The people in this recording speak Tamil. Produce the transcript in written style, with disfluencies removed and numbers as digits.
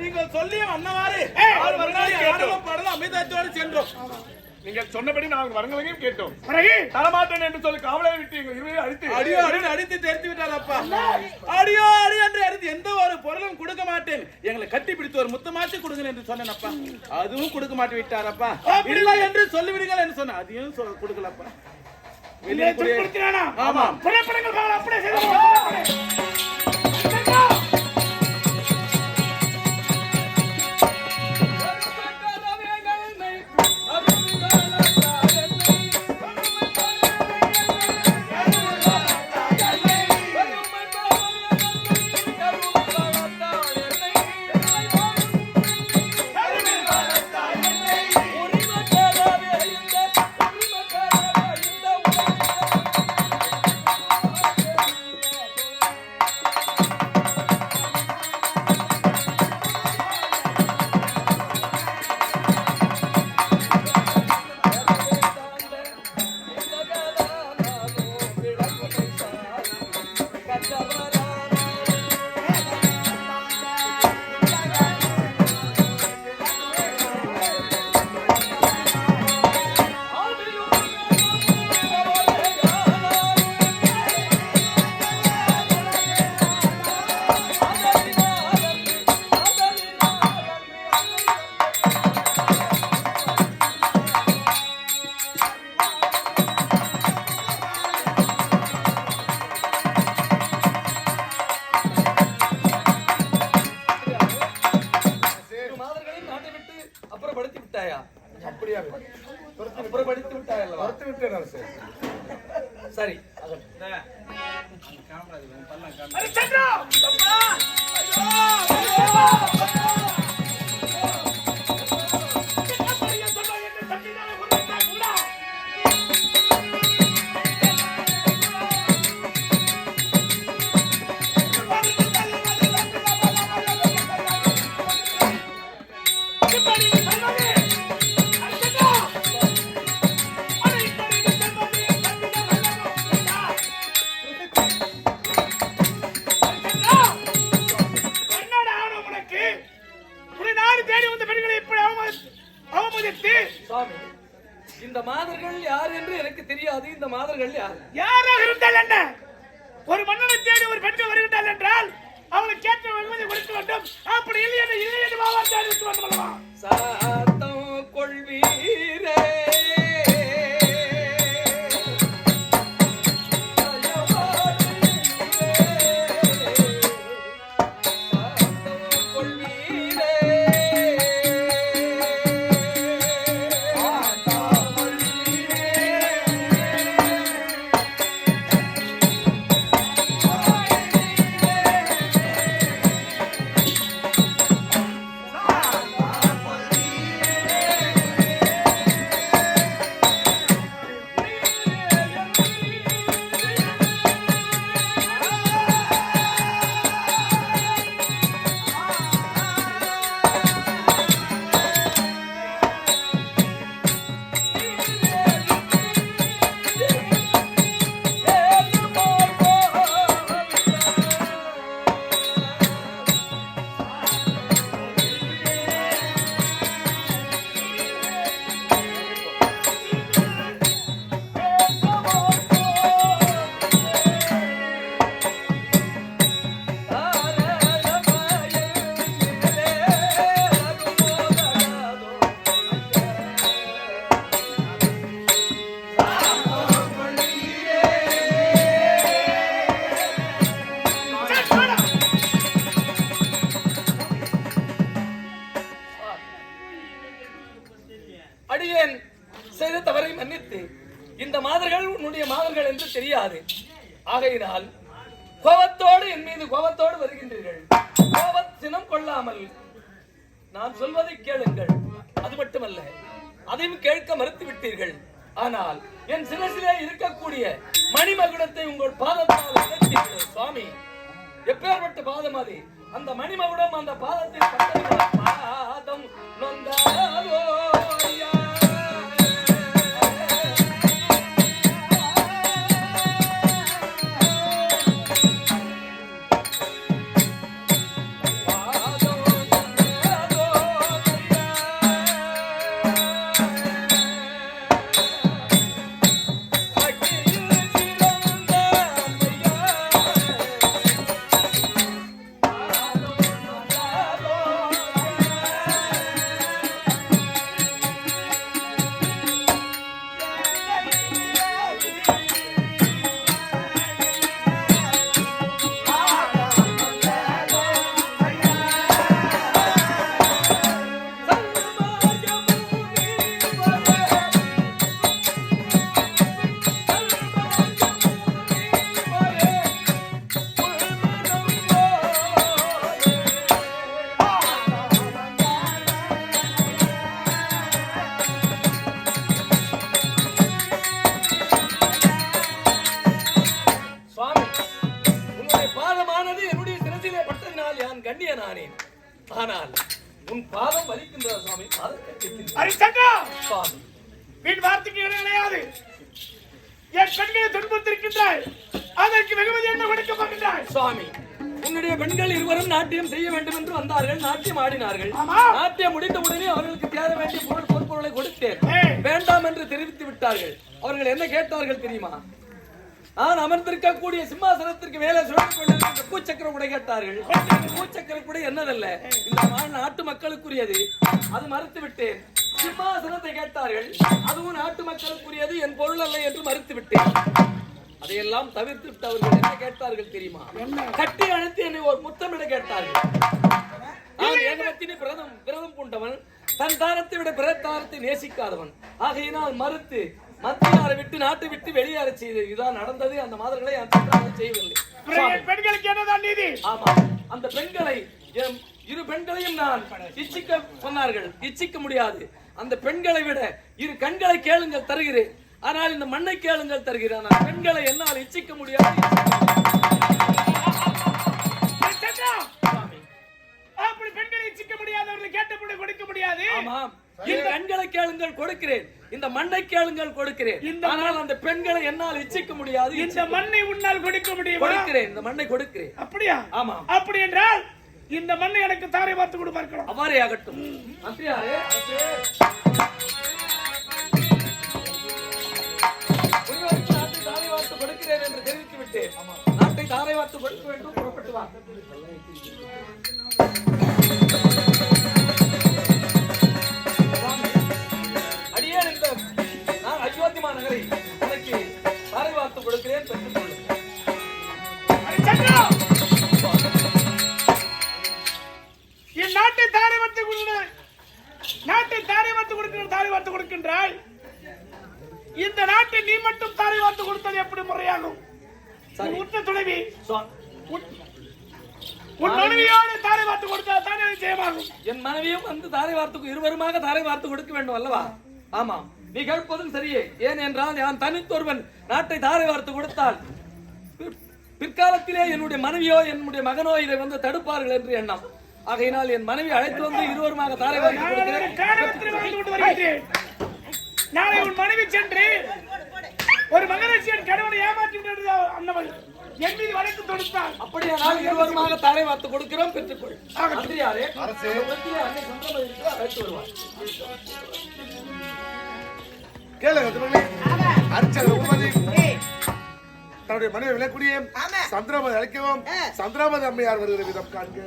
நீங்கள் சொல்லியும் அன்னவாறு பாடலாம் அமைதாச்சோடு சென்றோம். நீங்கள் சொன்னபடி நாங்கள் வரங்களையும் கேட்டோம். தரமாட்டேன் என்று சொல்லி காவலை விட்டு எங்கள் இருவரையும் அடித்து தெரித்து விட்டார் அப்பா. அடியோ அடி என்று அடித்து எந்த ஒரு பொருளும் கொடுக்க மாட்டேன், எங்களை கட்டி பிடித்து ஒரு முத்தமாச்சு கொடுங்க என்று சொன்னேன் அப்பா. அதுவும் கொடுக்க மாட்டேன் விட்டார் அப்பா. இல்லை என்று சொல்லிவிடுங்கள் என்று சொன்ன அதையும் கொடுக்கலப்பா. ஆமா புறப்படங்கள் அப்படியே சரி. இந்த மாதர்கள் யார் என்று எனக்கு தெரியாது. இந்த மாதர்கள் யாராக இருந்தால் என்ன? ஒரு மன்னனை தேடி ஒரு பெண்கள் வருகின்றால் என்றால் அவளுக்கு கேட்ட வெகுமதி கொடுக்க வேண்டும். அப்படி இல்லை என்று மாவார் இருக்க வேண்டும் அல்லவா? சாத்தம் கொள்வீரே அடியேன் செய்த தவறை மன்னித்து இந்த மாதர்கள் உன்னுடைய மாதர்கள் என்று தெரியாது. ஆகையினால் கோபத்தோடு என் மீது கோபத்தோடு வருகின்றீர்கள். கோபத்தினம் கொள்ளாமல் நான் சொல்வதை கேளுங்கள். அது மட்டுமல்ல, அதையும் கேட்க மறுத்து விட்டீர்கள். ஆனால் என் சிரசிலே இருக்கக்கூடிய மணிமகுடத்தை உங்கள் பாதத்தால் உடைத்தீர்கள். சுவாமி, எப்பேற்பட்ட பாதம் அது? அந்த மணிமகுடம் அந்த பாதத்தில் பாதம் நொந்தாதோ ஆகையினால் யான் கண்ணியனானேன். ஆனால் உன் பாதம் வலிக்கின்றார் சுவாமி. ஹரிச்சந்திரா, சுவாமி வீண் வார்த்தைக்கு இடம் கிடையாது. என் பெண்களை துன்புறுத்திருக்கின்றாய், அதற்கு வெகுமதி என்ன கொடுக்க போகின்றாய்? சுவாமி, உன்னுடைய பெண்கள் இருவரும் நாட்டியம் செய்ய வேண்டும் என்று வந்தார்கள். நாட்டியம் ஆடினார்கள். ஆமா. நாட்டியம் முடிந்தவுடனே அவர்களுக்கு தேட வேண்டிய பொருட்பொருளை கொடுத்தேன். ஏய். வேண்டாம் என்று தெரிவித்து விட்டார்கள். அவர்கள் என்ன கேட்டார்கள் தெரியுமா? நான் அமர்ந்திருக்கக்கூடிய சிம்மாசனத்திற்கு மேலே சுழன்று கொண்டிருக்கின்ற பூச்சக்கர கூட கேட்டார்கள். பூச்சக்கர கூட என்னதல்ல, இந்த நாட்டு மக்களுக்குரியது. அது மறுத்து விட்டேன். சிம்மாசனத்தை கேட்டார்கள். அதுவும் நாட்டு மக்களுக்குரியது, என் பொருள் அல்ல என்று மறுத்து விட்டேன். அதையெல்லாம் தவிர்த்து விட்டு அவர்கள் என்ன கேட்டார்கள் தெரியுமா? கட்டி அணைத்து என்னை ஒரு முத்தமிட கேட்டார்கள். நான் ஏகபத்தினி விரதம் பூண்டவன், தன் தாரத்தை விட பிற தாரத்தை நேசிக்காதவன். ஆகையினால் மறுத்து மத்தியாரை விட்டு நாட்டை விட்டு வெளியேற செய்தது. இதுதான் நடந்தது. அந்த மாதர்களை செய்யவில்லை. பெண்களுக்கு என்னதான் நீதி? ஆமா, அந்த பெண்களை இரு பெண்களையும் நான் இச்சிக்க சொன்னார்கள். இச்சிக்க முடியாது. அந்த பெண்களை விட இரு கண்களை கேளுங்கள் தருகிறேன். ஆனால் இந்த மண்ணை கேளுங்கள் தருகிறேன். பெண்களை என்னால் இச்சிக்க முடியாது. அப்படி பெண்களை இச்சிக்க முடியாது, அவர்களை கேட்டபடி கொடுக்க முடியாது. ஆமாம், இரு கண்களை கேளுங்கள் கொடுக்கிறேன். இந்த மண்ணை கேளுங்கள் கொடுக்கிறேன். ஆனால் அந்த பெண்களை என்னால் இச்சிக்க முடியாது. இந்த மண்ணை உன்னால் கொடுக்க முடியும். கொடுக்கிறேன், இந்த மண்ணை கொடுக்கிறேன். அப்படியா? ஆமா. அப்படி என்றால் இந்த மண்ணை எனக்கு தாரை பார்த்து கொடு பார்க்கலாம். அவ்வாறே ஆகட்டும். மந்திரியாரே, நாட்டை தாரை வார்த்து கொடுக்கிறேன் என்று தெரிவித்து விட்டேன். நாட்டை தாரை வார்த்து கொடுக்க வேண்டும். புறப்பட்டு வா. அடியே என்றும் நான் அயோத்திமா நகரை உனக்கு தாரை வார்த்து கொடுக்கிறேன். பெற்றுக் கொள்ளும். என் நாட்டை தாரை வார்த்து கொடுக்கிறேன். நாட்டை தாரை வார்த்து கொடுக்கிறேன். தாரை வார்த்து கொடுக்கின்றாய். இந்த நாட்டை நீ மட்டும் தாரை வார்த்து கொடுத்தது எப்படி முறையாகும்? உற்ற துணைவி உன் மனைவியோடு தாரை வார்த்து கொடுத்தால் தானே நிச்சயமாகும். என் மனைவியும் வந்து தாரை வார்த்து இருவருமாக தாரை வார்த்து கொடுக்க வேண்டும் அல்லவா? ஆமா, நீ கேட்பதும் சரியே. ஏன் என்றால் நான் தனித்தொருவன் நாட்டை தாரை வார்த்து கொடுத்தால் பிற்காலத்திலே என்னுடைய மனைவியோ என்னுடைய மகனோ இதை வந்து தடுப்பார்கள் என்று எண்ணம். ஆகையினால் என் மனைவி அழைத்து வந்து இருவருமாக தாரை வார்த்து கொடுக்கிறேன். நாளை உன் மனைவி சென்று ஒரு மகராட்சியின் கணவனை ஏமாற்றி அண்ணவள் என் மீது வழக்கு தொடுத்தார். அப்படியானால் இருவருமாக தாரை வார்த்து கொடுக்கிறோம். பெற்றுக்கொள். மந்திரியாரே, அன்னை சந்திரமதி அழைத்து வருவார். தன்னுடைய மனைவி விளக்கூடிய சந்திரமதி அழைக்கவும் சந்திரமதி அம்மையார் வருகிற விதம் காண்க.